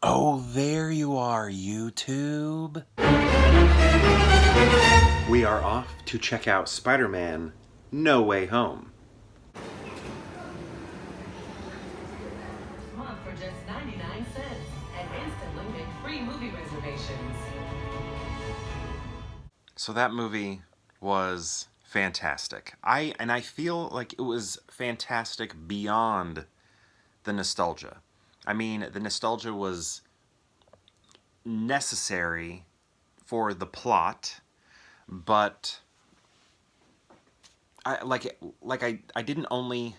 Oh, there you are, YouTube. We are off to check out Spider-Man No Way Home. Month for just 99 cents and instantly make free movie reservations. So that movie was fantastic. I feel like it was fantastic beyond the nostalgia. I mean, the nostalgia was necessary for the plot, but I didn't only.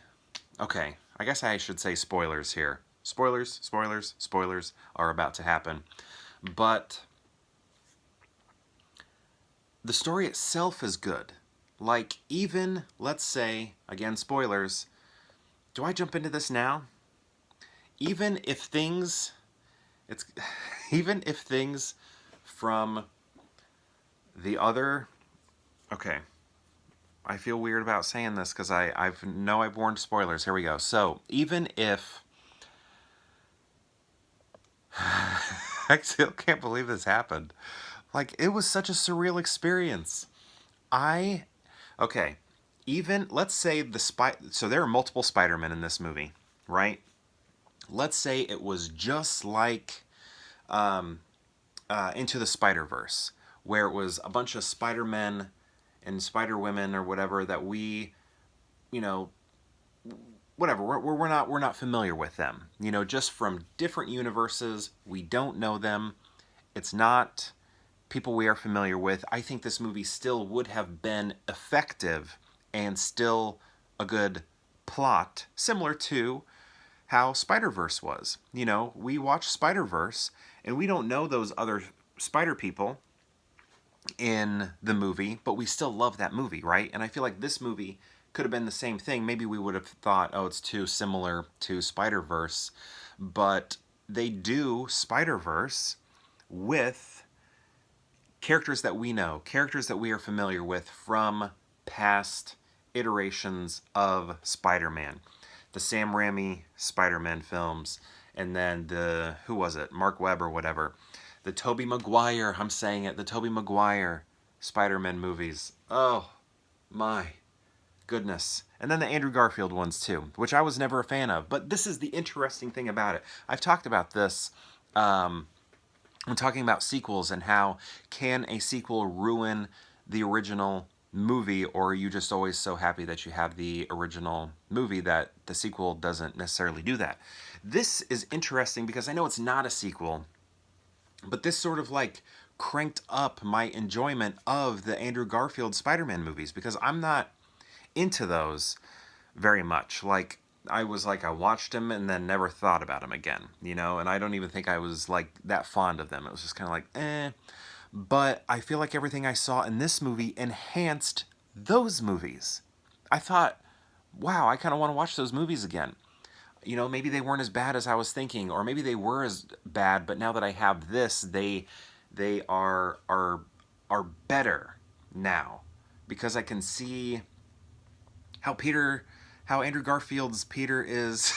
Okay, I guess I should say spoilers here. Spoilers are about to happen. But the story itself is good. Like, even, let's say, again, spoilers. Do I jump into this now? Even if things, it's, even if things from the other, okay, I feel weird about saying this because I've warned spoilers. Here we go. So, even if, I still can't believe this happened. Like, it was such a surreal experience. I, okay, even, let's say so there are multiple Spider-Men in this movie, right? Let's say it was just like Into the Spider-Verse, where it was a bunch of Spider-Men and Spider-Women or whatever that we, you know, whatever, we're not familiar with them. You know, just from different universes, we don't know them. It's not people we are familiar with. I think this movie still would have been effective and still a good plot, similar to how Spider-Verse was. You know, we watch Spider-Verse and we don't know those other spider people in the movie, but we still love that movie, right? And I feel like this movie could have been the same thing. Maybe we would have thought, oh, it's too similar to Spider-Verse, but they do Spider-Verse with characters that we know, characters that we are familiar with from past iterations of Spider-Man. The Sam Raimi Spider-Man films, and then the, who was it? Mark Webb or whatever. The Tobey Maguire, I'm saying it, the Tobey Maguire Spider-Man movies. Oh, my goodness. And then the Andrew Garfield ones too, which I was never a fan of. But this is the interesting thing about it. I've talked about this when talking about sequels and how can a sequel ruin the original movie, or are you just always so happy that you have the original movie that the sequel doesn't necessarily do that? This is interesting because I know it's not a sequel, but this sort of like cranked up my enjoyment of the Andrew Garfield Spider-Man movies because I'm not into those very much. Like, I was like, I watched him and then never thought about him again, you know? And I don't even think I was like that fond of them. It was just kind of like, eh. But I feel like everything I saw in this movie enhanced those movies. I thought, wow, I kind of want to watch those movies again. You know, maybe they weren't as bad as I was thinking, or maybe they were as bad, but now that I have this, they are better now because I can see how Andrew Garfield's Peter is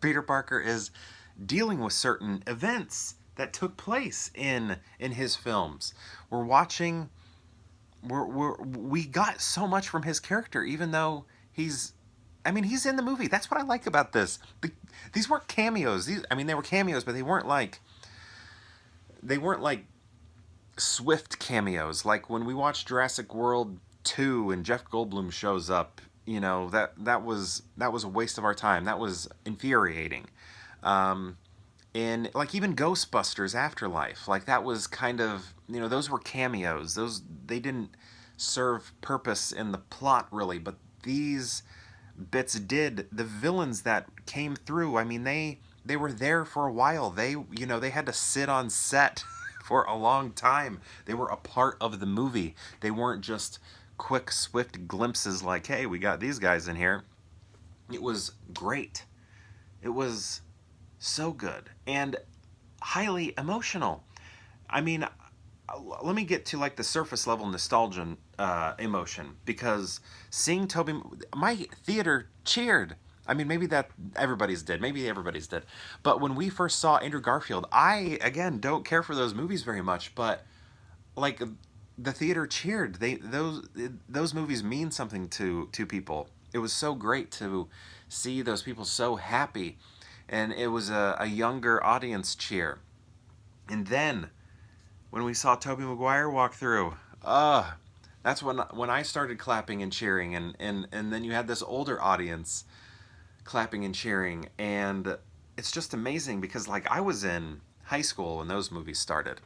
Peter Parker is dealing with certain events that took place in his films. We're watching we got so much from his character even though he's he's in the movie. That's what I like about this. These weren't cameos. They were cameos, but they weren't like swift cameos like when we watched Jurassic World 2 and Jeff Goldblum shows up. You know, that was a waste of our time. That was infuriating. And like even Ghostbusters Afterlife, like that was kind of, you know, those were cameos. They didn't serve purpose in the plot really, but these bits did. The villains that came through, they were there for a while. They had to sit on set for a long time. They were a part of the movie. They weren't just quick, swift glimpses like, hey, we got these guys in here. It was great. It was so good and highly emotional. I mean, let me get to like the surface level nostalgia emotion because seeing Toby, my theater cheered. I mean, maybe that everybody's did. Maybe everybody's did. But when we first saw Andrew Garfield, I again don't care for those movies very much, but like the theater cheered. Those movies mean something to people. It was so great to see those people so happy, and it was a younger audience cheer. And then when we saw Tobey Maguire walk through, that's when I started clapping and cheering, and then you had this older audience clapping and cheering, and it's just amazing because like I was in high school when those movies started,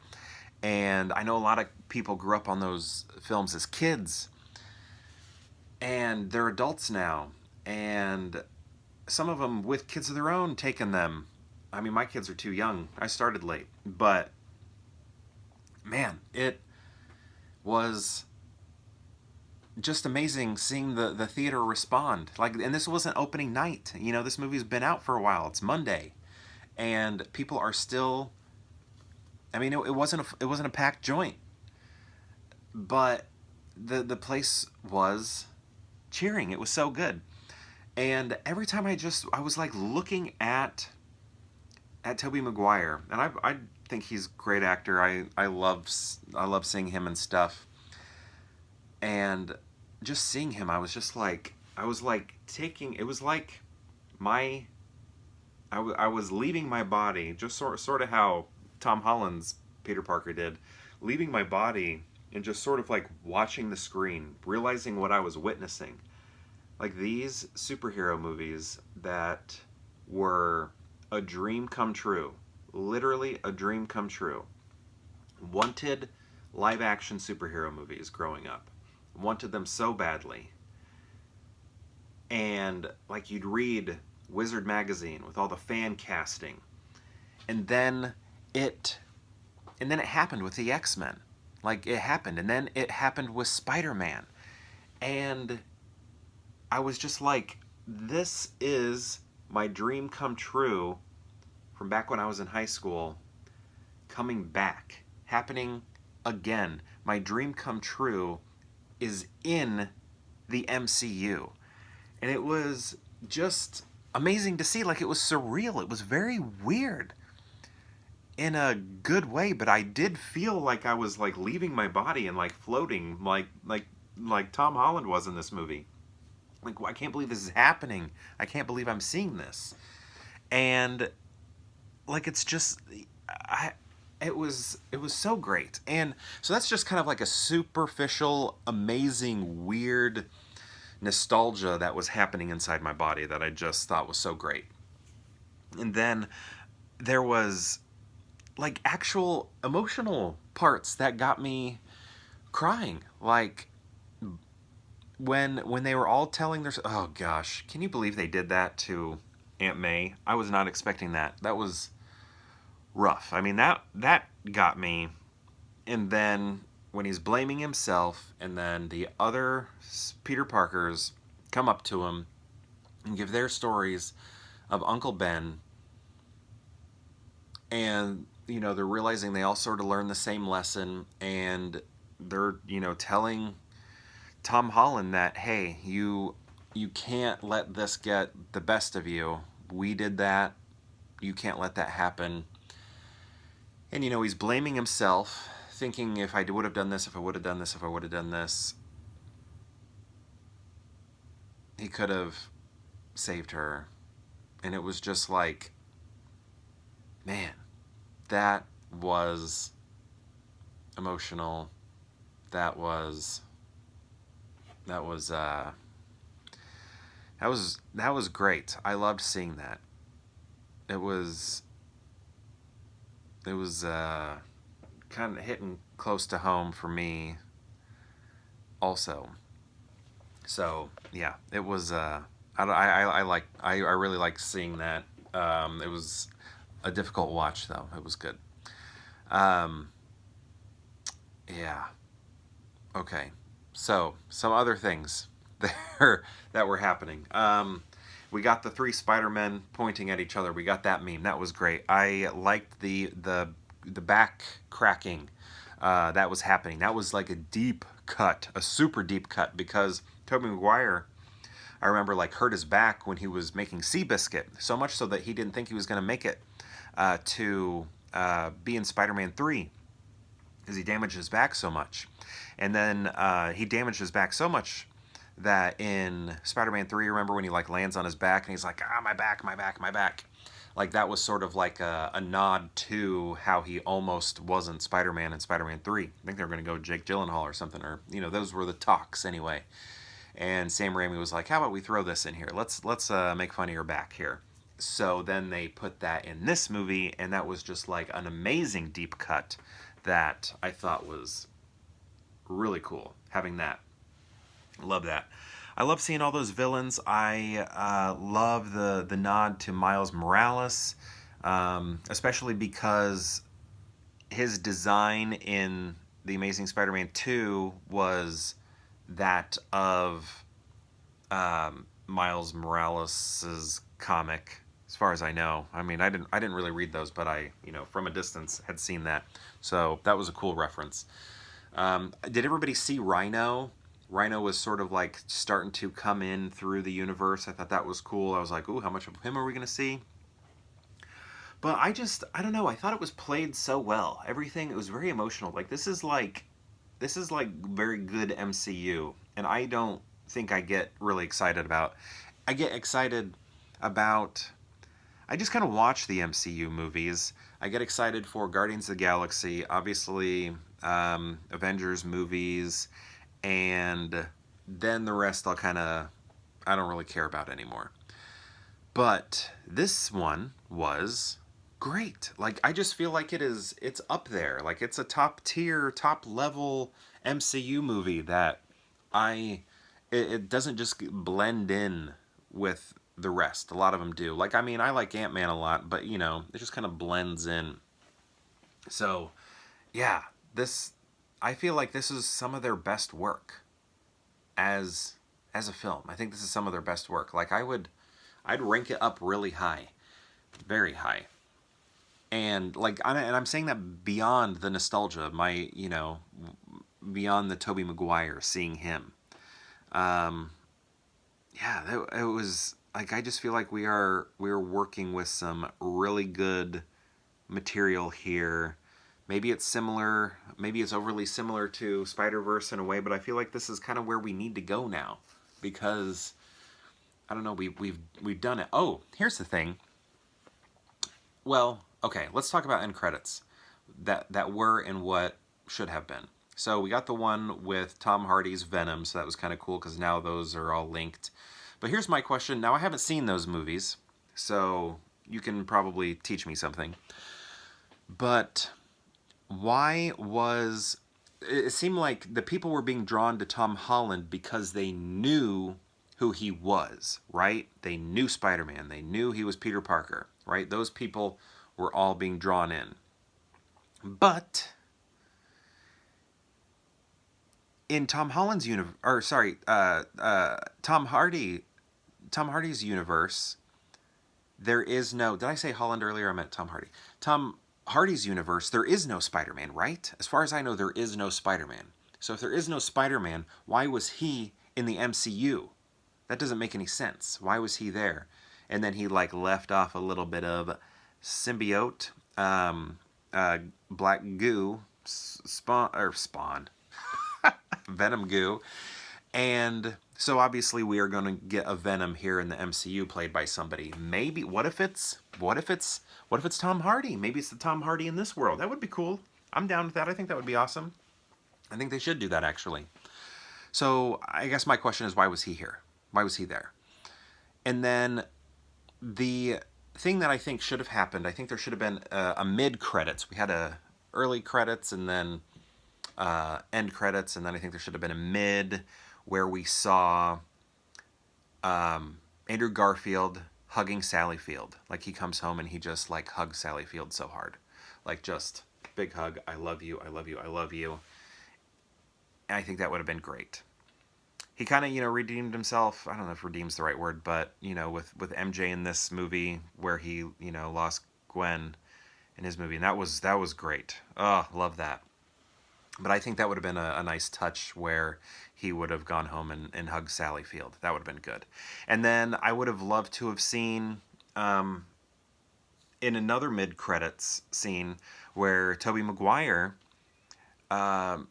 and I know a lot of people grew up on those films as kids, and they're adults now, and some of them with kids of their own taking them. I mean, my kids are too young. I started late, but man, it was just amazing seeing the theater respond. Like, and this wasn't opening night. You know, this movie's been out for a while. It's Monday, and people are still. I mean, it wasn't a packed joint, but the place was cheering. It was so good, and every time I was like looking at Tobey Maguire, and I think he's a great actor. I love seeing him and stuff, and just seeing him, I was like taking. It was like my. I was leaving my body, just sort of how Tom Holland's Peter Parker did, leaving my body and just sort of like watching the screen, realizing what I was witnessing. Like these superhero movies that were a dream come true, literally a dream come true. Wanted live action superhero movies growing up, wanted them so badly. And like you'd read Wizard magazine with all the fan casting, and then it happened with the X-Men. Like it happened, and then it happened with Spider-Man, and I was just like, this is my dream come true from back when I was in high school, coming back, happening again. My dream come true is in the MCU. And it was just amazing to see. Like, it was surreal. It was very weird in a good way, but I did feel like I was like leaving my body and like floating like Tom Holland was in this movie. Like, I can't believe this is happening. I can't believe I'm seeing this. And like, it's just it was so great. And so that's just kind of like a superficial, amazing, weird nostalgia that was happening inside my body that I just thought was so great. And then there was like actual emotional parts that got me crying. Like when they were all telling their, oh gosh, can you believe they did that to Aunt May? I was not expecting that. That was rough. I mean, that got me. And then when he's blaming himself, and then the other Peter Parkers come up to him and give their stories of Uncle Ben, and you know, they're realizing they all sort of learned the same lesson, and they're, you know, telling Tom Holland that, hey, you can't let this get the best of you. We did that. You can't let that happen. And, you know, he's blaming himself, thinking, if I would have done this, if I would have done this, if I would have done this, he could have saved her. And it was just like, man, that was emotional. That was great. I loved seeing that. It was kind of hitting close to home for me also. So yeah, it was I really liked seeing that. It was a difficult watch though. It was good. Yeah. Okay. So some other things that were happening. We got the three Spider-Men pointing at each other. We got that meme. That was great. I liked the back cracking that was happening. That was like a deep cut, a super deep cut, because Tobey Maguire I remember like hurt his back when he was making Seabiscuit, so much so that he didn't think he was going to make it to be in Spider-Man 3 because he damaged his back so much. And then he damaged his back so much that in Spider-Man 3, remember when he like lands on his back and he's like, ah, my back, my back, my back. Like that was sort of like a nod to how he almost wasn't Spider-Man in Spider-Man 3. I think they were going to go Jake Gyllenhaal or something, or those were the talks anyway. And Sam Raimi was like, how about we throw this in here? Let's make fun of your back here. So then they put that in this movie, and that was just like an amazing deep cut that I thought was really cool, having that. Love that. I love seeing all those villains. I love the nod to Miles Morales, especially because his design in The Amazing Spider-Man 2 was that of Miles Morales' comic, as far as I know. I mean, I didn't really read those, but I, from a distance had seen that. So that was a cool reference. Did everybody see Rhino? Rhino was sort of like starting to come in through the universe. I thought that was cool. I was like, ooh, how much of him are we going to see? But I don't know. I thought it was played so well. Everything, it was very emotional. Like, this is like very good MCU. And I don't think I get really excited about. I get excited about. I just kind of watch the MCU movies. I get excited for Guardians of the Galaxy, obviously, Avengers movies, and then the rest I don't really care about anymore. But this one was great. Like, I just feel like it's up there. Like, it's a top tier, top level MCU movie that it doesn't just blend in with the rest. A lot of them do. Like, I mean, I like Ant-Man a lot, but it just kind of blends in. So, yeah, I feel like this is some of their best work as a film. I think this is some of their best work. Like, I'd rank it up really high, very high. And like, I'm saying that beyond the nostalgia, beyond the Tobey Maguire, seeing him. Yeah, it was like, I just feel like we are working with some really good material here. Maybe it's similar, maybe it's overly similar to Spider-Verse in a way, but I feel like this is kind of where we need to go now, because I don't know, we've done it. Oh, here's the thing. Well, okay, let's talk about end credits that were and what should have been. So we got the one with Tom Hardy's Venom, so that was kind of cool because now those are all linked. But here's my question. Now, I haven't seen those movies, so you can probably teach me something. But why was... It seemed like the people were being drawn to Tom Holland because they knew who he was, right? They knew Spider-Man. They knew he was Peter Parker, right? Those people were all being drawn in. But in Tom Holland's universe, or sorry, Tom Hardy's universe, there is no... Did I say Holland earlier? I meant Tom Hardy. Tom Hardy's universe, there is no Spider-Man, right? As far as I know, there is no Spider-Man. So if there is no Spider-Man, why was he in the MCU? That doesn't make any sense. Why was he there? And then he like left off a little bit of symbiote, black goo, spawn, Venom goo, and so obviously we are going to get a Venom here in the MCU played by somebody. Maybe what if it's Tom Hardy? Maybe it's the Tom Hardy in this world. That would be cool. I'm down with that. I think that would be awesome. I think they should do that, actually. So I guess my question is, why was he here? Why was he there? And then the thing that I think should have happened, I think there should have been a mid-credits. We had a early credits and then end credits, and then I think there should have been a mid where we saw Andrew Garfield hugging Sally Field. Like, he comes home and he just like hugs Sally Field so hard. Like, just big hug. I love you. I love you. I love you. And I think that would have been great. He kind of, redeemed himself. I don't know if redeem's the right word, but, with MJ in this movie where he, lost Gwen in his movie. And that was great. Oh, love that. But I think that would have been a nice touch where he would have gone home and hugged Sally Field. That would have been good. And then I would have loved to have seen in another mid-credits scene where Tobey Maguire and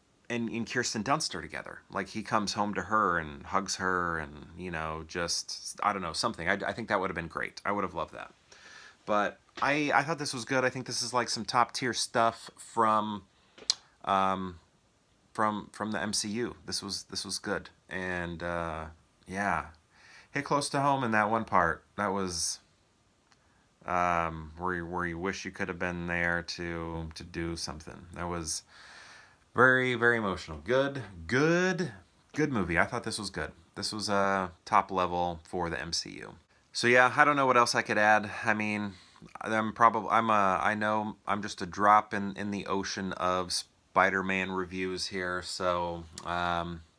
Kirsten Dunst are together. Like, he comes home to her and hugs her and, you know, just, I don't know, something. I think that would have been great. I would have loved that. But I thought this was good. I think this is like some top-tier stuff from the MCU. This was good. And, yeah. Hit close to home in that one part. That was where you wish you could have been there to do something. That was very, very emotional. Good movie. I thought this was good. This was top level for the MCU. So yeah, I don't know what else I could add. I mean, I know I'm just a drop in the ocean of Spider-Man reviews here. So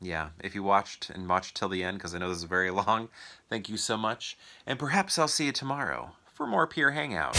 yeah, if you watched till the end, because I know this is very long, thank you so much. And perhaps I'll see you tomorrow for more Pure Hangout.